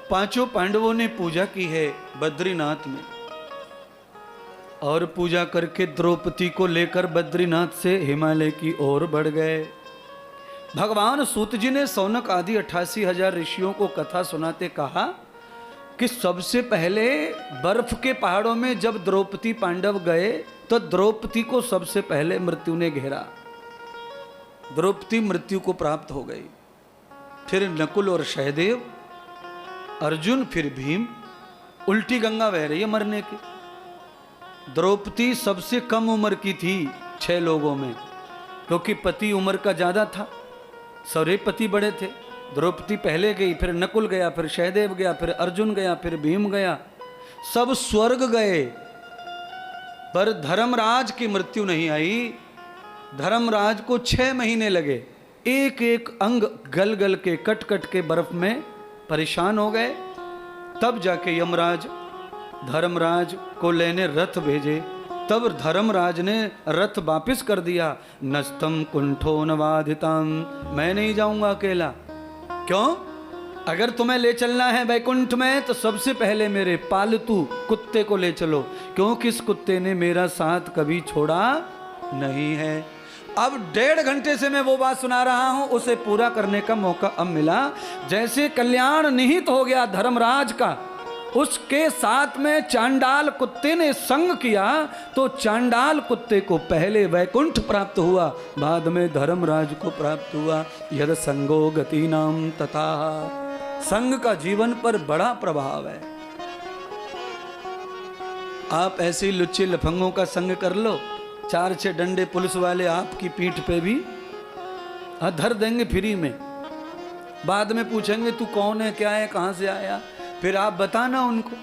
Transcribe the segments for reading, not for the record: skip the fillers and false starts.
पांचों पांडवों ने पूजा की है बद्रीनाथ में, और पूजा करके द्रौपदी को लेकर बद्रीनाथ से हिमालय की ओर बढ़ गए। भगवान सूत जी ने सौनक आदि 88,000 ऋषियों को कथा सुनाते कहा कि सबसे पहले बर्फ के पहाड़ों में जब द्रौपदी पांडव गए तो द्रौपदी को सबसे पहले मृत्यु ने घेरा। द्रौपदी मृत्यु को प्राप्त हो गई। फिर नकुल और सहदेव, अर्जुन, फिर भीम। उल्टी गंगा बह रही है मरने की। द्रौपदी सबसे कम उम्र की थी 6 लोगों में, क्योंकि पति उम्र का ज्यादा था, सारे पति बड़े थे। द्रौपदी पहले गई, फिर नकुल गया, फिर सहदेव गया, फिर अर्जुन गया, फिर भीम गया। सब स्वर्ग गए, पर धर्मराज की मृत्यु नहीं आई। धर्मराज को 6 महीने लगे, एक एक अंग गल गल के, कट कट के बर्फ में परेशान हो गए। तब जाके यमराज धर्मराज को लेने रथ भेजे। तब धर्मराज ने रथ वापिस कर दिया। नस्तम कुंठो नवाधिताम, मैं नहीं जाऊंगा अकेला। क्यों? अगर तुम्हें ले चलना है वैकुंठ में तो सबसे पहले मेरे पालतू कुत्ते को ले चलो, क्योंकि इस कुत्ते ने मेरा साथ कभी छोड़ा नहीं है। अब 1.5 घंटे से मैं वो बात सुना रहा हूं, उसे पूरा करने का मौका अब मिला। जैसे कल्याण निहित हो गया धर्मराज का, उसके साथ में चांडाल कुत्ते ने संग किया, तो चांडाल कुत्ते को पहले वैकुंठ प्राप्त हुआ, बाद में धर्मराज को प्राप्त हुआ। यद संगो गति नाम तथा, संग का जीवन पर बड़ा प्रभाव है। आप ऐसे लुच्चे लफंगों का संग कर लो, 4-6 डंडे पुलिस वाले आपकी पीठ पे भी धर देंगे फ्री में। बाद में पूछेंगे तू कौन है, क्या है, कहां से आया, फिर आप बताना उनको,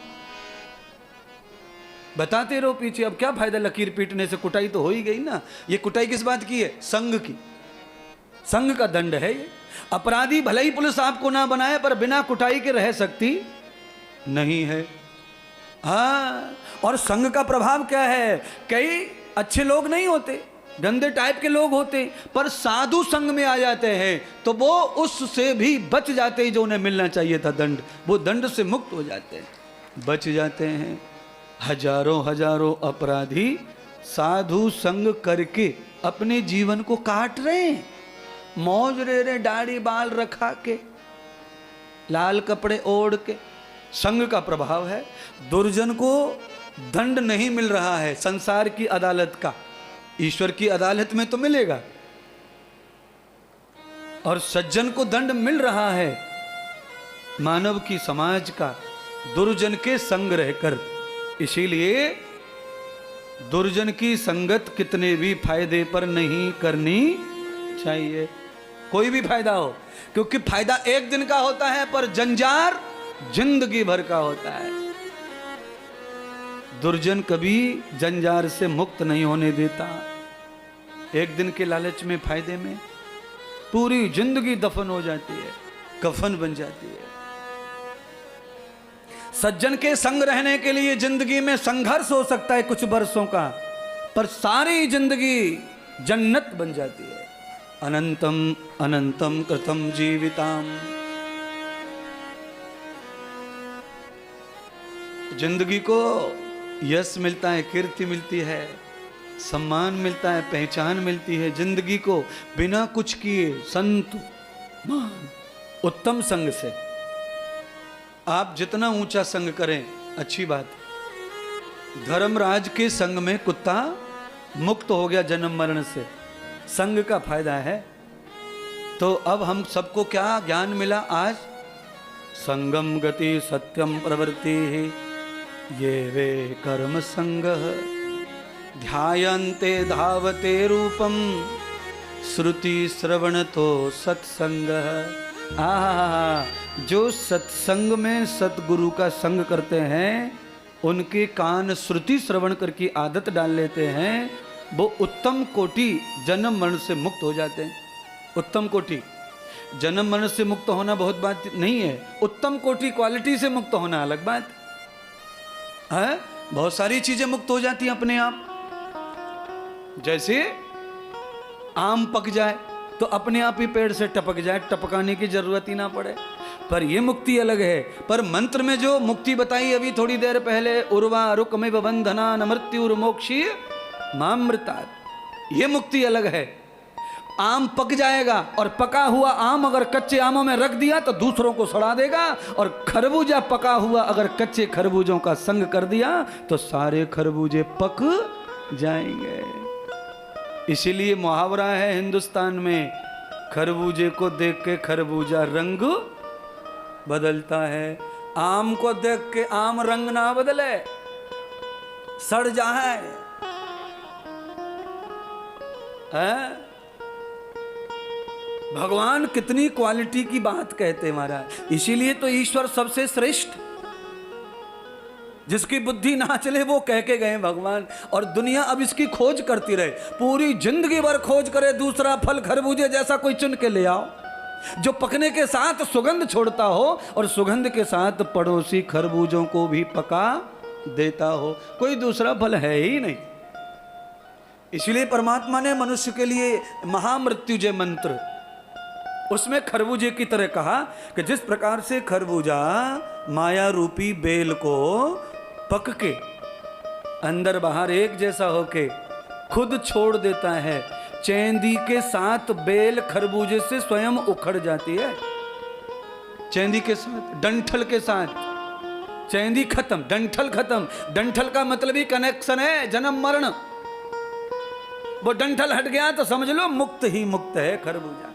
बताते रहो पीछे। अब क्या फायदा लकीर पीटने से, कुटाई तो हो ही गई ना। ये कुटाई किस बात की है? संग की। संग का दंड है ये। अपराधी भले ही पुलिस आपको ना बनाए, पर बिना कुटाई के रह सकती नहीं है। हाँ, और संग का प्रभाव क्या है? कई अच्छे लोग नहीं होते, गंदे टाइप के लोग होते, पर साधु संग में आ जाते हैं तो वो उससे भी बच जाते हैं जो उन्हें मिलना चाहिए था दंड, वो दंड से मुक्त हो जाते हैं, बच जाते हैं। हजारों हजारों अपराधी साधु संग करके अपने जीवन को काट रहे हैं, मौज ले रहे, दाढ़ी बाल रखा के, लाल कपड़े ओढ़ के। संग का प्रभाव है। दुर्जन को दंड नहीं मिल रहा है संसार की अदालत का, ईश्वर की अदालत में तो मिलेगा, और सज्जन को दंड मिल रहा है मानव की समाज का, दुर्जन के संग रहकर। इसीलिए दुर्जन की संगत कितने भी फायदे पर नहीं करनी चाहिए, कोई भी फायदा हो, क्योंकि फायदा एक दिन का होता है पर जंजार जिंदगी भर का होता है। दुर्जन कभी जंजार से मुक्त नहीं होने देता। एक दिन के लालच में, फायदे में पूरी जिंदगी दफन हो जाती है, कफन बन जाती है। सज्जन के संग रहने के लिए जिंदगी में संघर्ष हो सकता है कुछ बरसों का, पर सारी जिंदगी जन्नत बन जाती है। अनंतम अनंतम कृतम जीविताम। जिंदगी को यश मिलता है, कीर्ति मिलती है, सम्मान मिलता है, पहचान मिलती है। जिंदगी को बिना कुछ किए संत मान उत्तम संग से, आप जितना ऊंचा संग करें अच्छी बात। धर्मराज के संग में कुत्ता मुक्त हो गया जन्म मरण से, संग का फायदा है। तो अब हम सबको क्या ज्ञान मिला आज? संगम गति सत्यम प्रवृत्ति ये वे कर्म संग ध्यायन्ते धावते रूपम श्रुति श्रवण तो सत्संग। जो सत्संग में सतगुरु का संग करते हैं, उनके कान श्रुति श्रवण करके आदत डाल लेते हैं, वो उत्तम कोटि जन्म मरण से मुक्त हो जाते हैं। उत्तम कोटि, जन्म मरण से मुक्त होना बहुत बात नहीं है, उत्तम कोटि क्वालिटी से मुक्त होना अलग बात है। बहुत सारी चीजें मुक्त हो जाती हैं अपने आप। जैसे आम पक जाए तो अपने आप ही पेड़ से टपक जाए, टपकाने की जरूरत ही ना पड़े। पर ये मुक्ति अलग है। पर मंत्र में जो मुक्ति बताई अभी थोड़ी देर पहले, उर्वा रुकमिव बंधना न मृत्युर्मोक्षी मामृतात्, ये मुक्ति अलग है। आम पक जाएगा और पका हुआ आम अगर कच्चे आमों में रख दिया तो दूसरों को सड़ा देगा, और खरबूजा पका हुआ अगर कच्चे खरबूजों का संग कर दिया तो सारे खरबूजे पक जाएंगे। इसीलिए मुहावरा है हिंदुस्तान में, खरबूजे को देख के खरबूजा रंग बदलता है, आम को देख के आम रंग ना बदले, सड़ जाए। भगवान कितनी क्वालिटी की बात कहते हैं महाराज। इसीलिए तो ईश्वर सबसे श्रेष्ठ, जिसकी बुद्धि ना चले वो कह के गए भगवान, और दुनिया अब इसकी खोज करती रहे, पूरी जिंदगी भर खोज करे दूसरा फल खरबूजे जैसा कोई चुन के ले आओ, जो पकने के साथ सुगंध छोड़ता हो और सुगंध के साथ पड़ोसी खरबूजों को भी पका देता हो। कोई दूसरा फल है ही नहीं। इसलिए परमात्मा ने मनुष्य के लिए महामृत्युजय मंत्र, उसमें खरबूजे की तरह कहा कि जिस प्रकार से खरबूजा माया रूपी बेल को पक के अंदर बाहर एक जैसा होके खुद छोड़ देता है, चेंदी के साथ बेल खरबूजे से स्वयं उखड़ जाती है। चेंदी के साथ, डंठल के साथ, चेंदी खत्म, डंठल खत्म। डंठल का मतलब ही कनेक्शन है जन्म मरण। वो डंठल हट गया तो समझ लो मुक्त ही मुक्त है खरबूजा।